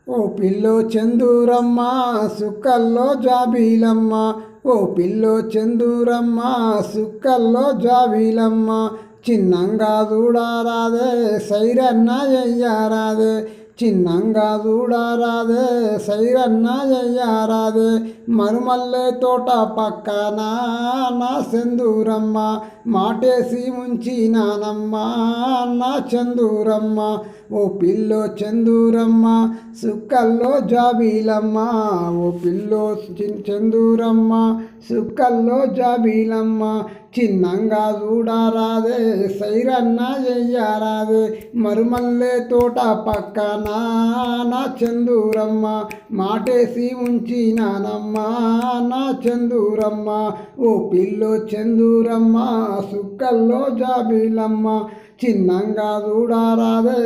ఓ pillow చందూరమ్మ సుక్కల్లో జాబీలమ్మ, ఓ pillow చందూరమ్మ సుక్కల్లో జాబీలమ్మ, చిన్నంగా చూడారాదే సైరన్న అయ్యారాదే, చిన్నంగా చూడారాదే సైరన్న అయ్యారాదే, మరుమల్లె తోట పక్కన నా చందూరమ్మ, మాటేసి ఉంచినానమ్మ నా చందూరమ్మ, ఓ పిల్లో చందూరమ్మ సుక్కల్లో జాబీలమ్మ, ఓ పిల్లో చందూరమ్మ సుక్కల్లో జాబీలమ్మ, చిన్నంగా చూడారాదే సైరన్న చెయ్యారాదే, మరుమల్లె తోట పక్కన నా చందూరమ్మ, మాటేసి ఉంచినానమ్మ నా చందూరమ్మ, ఓ పిల్లో చందూరమ్మ సుక్కల్లో జాబీలమ్మ, చిన్నంగా చూడారాదే.